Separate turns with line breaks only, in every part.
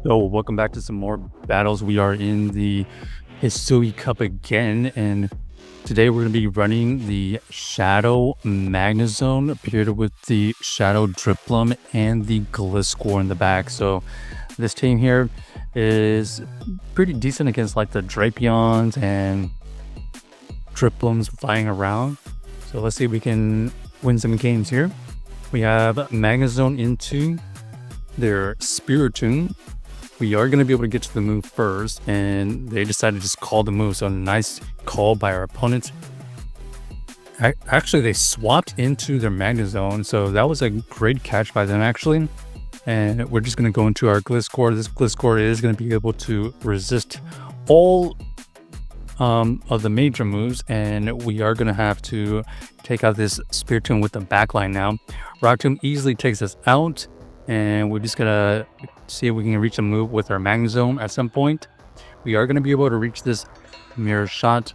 So welcome back to some more battles. We are in the Hisui Cup again, and today we're going to be running the Shadow Magnezone paired with the Shadow Drifblim and the Gliscor in the back. So this team here is pretty decent against like the Drapions and Drifblims flying around. So let's see if we can win some games here. We have Magnezone into their Spiritomb. We are going to be able to get to the move first, and they decided to just call the move. So nice call by our opponent. Actually, they swapped into their Magnezone, so that was a great catch by them actually. And we're just going to go into our Gliscor. This Gliscor is going to be able to resist all of the major moves, and we are going to have to take out this Spiritomb with the backline now. Rock Tomb easily takes us out, and we're just going to see if we can reach a move with our Magnezone at some point. We are going to be able to reach this Mirror Shot.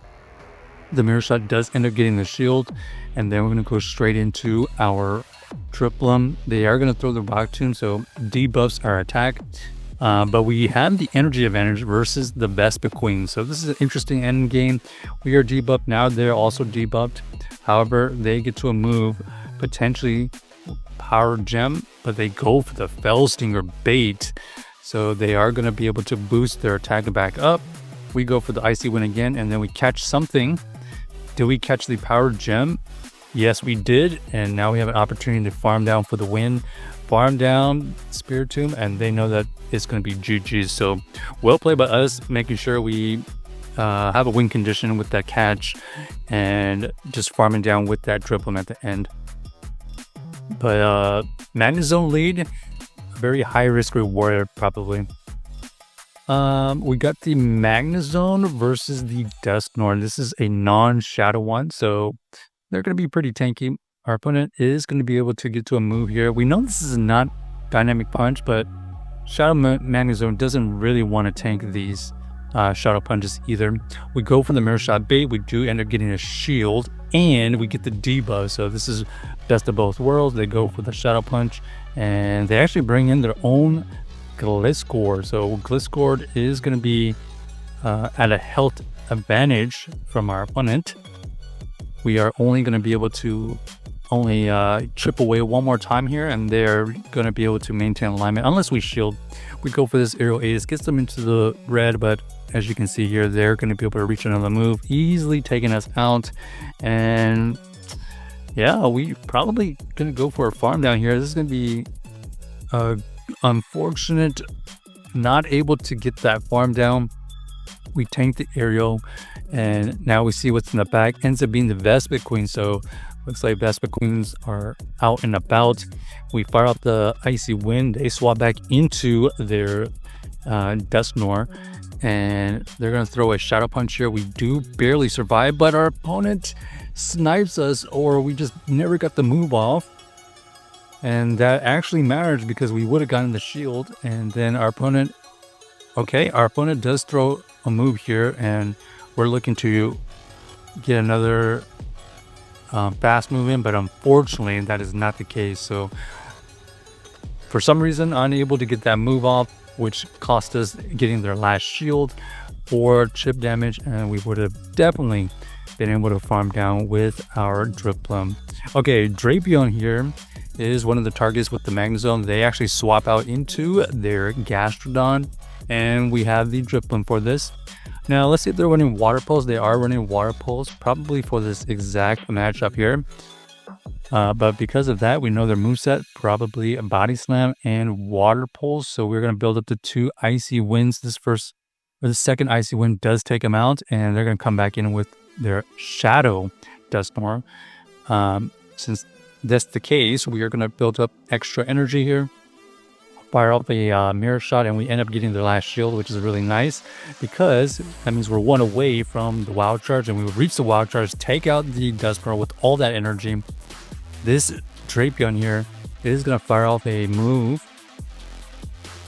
The Mirror Shot does end up getting the shield, and then we're going to go straight into our Drifblim. They are going to throw the Rock Tomb, so debuffs our attack. But we have the energy advantage versus the Vespiquen. So this is an interesting end game. We are debuffed now. They're also debuffed. However, they get to a move, potentially Power Gem, but they go for the Fell Stinger bait. So they are going to be able to boost their attack back up. We go for the Icy Wind again, and then we catch something. Did we catch the Power Gem? Yes, we did. And now we have an opportunity to farm down for the win. Farm down Spiritomb, and they know that it's going to be GG's. So well played by us, making sure we have a win condition with that catch and just farming down with that Drifblim at the end. But Magnezone lead, very high risk reward probably. We got the Magnezone versus the Dusknoir. This is a non-shadow one, so they're going to be pretty tanky. Our opponent is going to be able to get to a move here. We know this is not Dynamic Punch, but Shadow Magnezone doesn't really want to tank these Shadow Punches either. We go for the Mirror Shot bait. We do end up getting a shield, and we get the debuff. So this is best of both worlds. They go for the Shadow Punch, and they actually bring in their own Gliscor. So Gliscor is going to be at a health advantage from our opponent. We are only going to be able to chip away one more time here, and they're going to be able to maintain alignment unless we shield. We go for this Aerial Ace, gets them into the red, but as you can see here, they're going to be able to reach another move, easily taking us out. And yeah, we probably going to go for a farm down here. This is going to be unfortunate, not able to get that farm down. We tank the Aerial, and now we see what's in the back. Ends up being the Vespiquen, so looks like Vespiquens are out and about. We fire out the Icy Wind. They swap back into their Dusknoir, and they're going to throw a Shadow Punch here. We do barely survive, but our opponent snipes us, or we just never got the move off. And that actually matters because we would have gotten the shield. And then our opponent does throw a move here, and we're looking to get another fast move in, but unfortunately that is not the case. So for some reason, unable to get that move off, which cost us getting their last shield or chip damage, and we would have definitely been able to farm down with our Drifblim. Okay, Drapion here is one of the targets with the Magnezone. They actually swap out into their Gastrodon, and we have the Drifblim for this. Now let's see if they're running Water Pulse. They are running Water Pulse, probably for this exact matchup here. But because of that, we know their moveset, probably a Body Slam and Water Pulse. So we're going to build up to 2 Icy Winds. The second Icy Wind does take them out, and they're going to come back in with their Shadow Dusknoir. Since that's the case, we are going to build up extra energy here. Fire out the Mirror Shot, and we end up getting their last shield, which is really nice because that means we're one away from the Wild Charge, and we would reach the Wild Charge, take out the Dusknoir with all that energy. This Drapion here is going to fire off a move.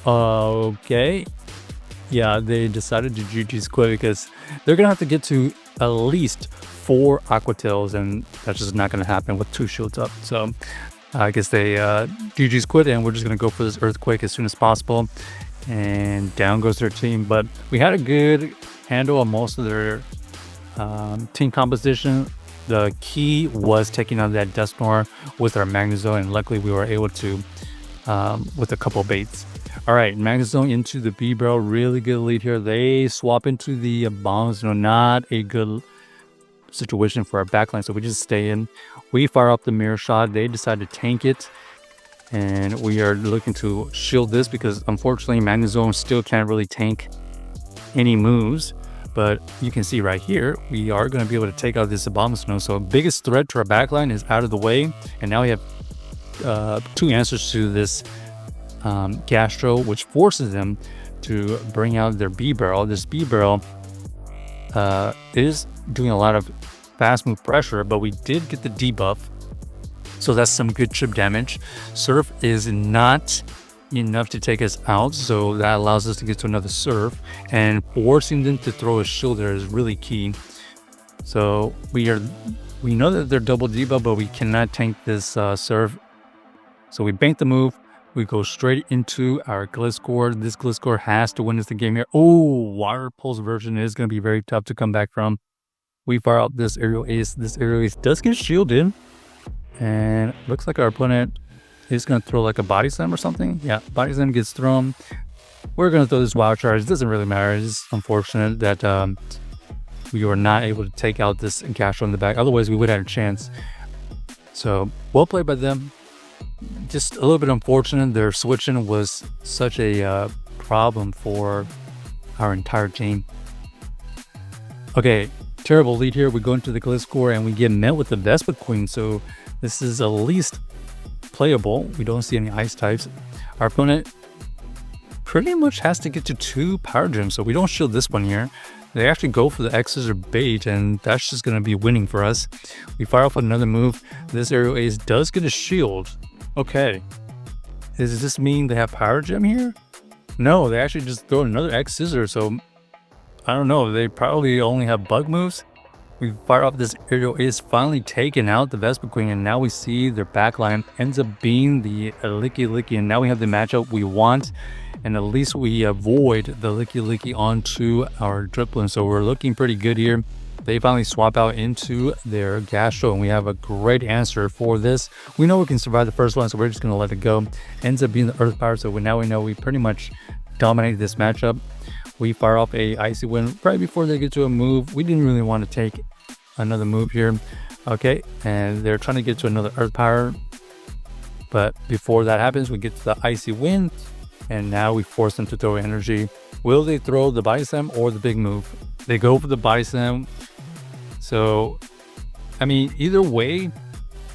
Okay. Yeah, they decided to GG's quit because they're going to have to get to at least 4 Aqua Tails, and that's just not going to happen with 2 shields up. So I guess they GG's quit, and we're just going to go for this Earthquake as soon as possible. and down goes their team. But we had a good handle on most of their team composition. The key was taking out that Dusknoir with our Magnezone, and luckily we were able to with a couple baits. All right, Magnezone into the B-Barrel, really good lead here. They swap into the bombs, not a good situation for our backline, so we just stay in. We fire up the mirror shot. They decide to tank it, and we are looking to shield this because unfortunately Magnezone still can't really tank any moves. But you can see right here, we are going to be able to take out this Abomasnow. So biggest threat to our backline is out of the way. And now we have 2 answers to this Gastro, which forces them to bring out their B-Barrel. This B-Barrel is doing a lot of fast move pressure, but we did get the debuff. So that's some good chip damage. Surf is not enough to take us out, so that allows us to get to another surf, and forcing them to throw a shield there is really key. So we know that they're double debuff, but we cannot tank this surf. So we bank the move, we go straight into our Gliscor. This Gliscor has to win us the game here. Oh, Water Pulse version is going to be very tough to come back from. We fire out this aerial ace. This aerial ace does get shielded, and looks like our opponent is going to throw like a body slam or something. Yeah, body slam gets thrown. We're going to throw this wild charge. It doesn't really matter. It's unfortunate that we were not able to take out this Gastro in the back. Otherwise, we would have had a chance. So, well played by them. Just a little bit unfortunate. Their switching was such a problem for our entire team. Okay, terrible lead here. We go into the Gliscor and we get met with the Vespiquen. So, this is at least playable. We don't see any ice types. Our opponent pretty much has to get to 2 power gems, so we don't shield this one here. They actually go for the X's or bait, and that's just going to be winning for us. We fire off another move. This aerial ace does get a shield. Okay, does this mean they have power gem here? No, they actually just throw another X scissor, so I don't know. They probably only have bug moves. We fire off this aerial ace, finally taking out the Vespiquen, and now we see their backline ends up being the Licky, and now we have the matchup we want, and at least we avoid the Licky onto our Drifblim, so we're looking pretty good here. They finally swap out into their Gastro, and we have a great answer for this. We know we can survive the first one, so we're just going to let it go. Ends up being the Earth Power, so now we know we pretty much dominate this matchup. We fire off a Icy Wind right before they get to a move. We didn't really want to take another move here. Okay, and they're trying to get to another Earth Power, but before that happens, we get to the Icy Wind, and now we force them to throw energy. Will they throw the Body Slam or the big move? They go for the Body Slam. So, I mean, either way,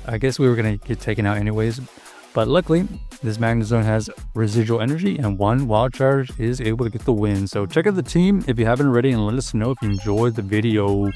I guess we were going to get taken out anyways. But luckily, this Magnezone has residual energy, and 1 wild charge is able to get the win. So check out the team if you haven't already, and let us know if you enjoyed the video.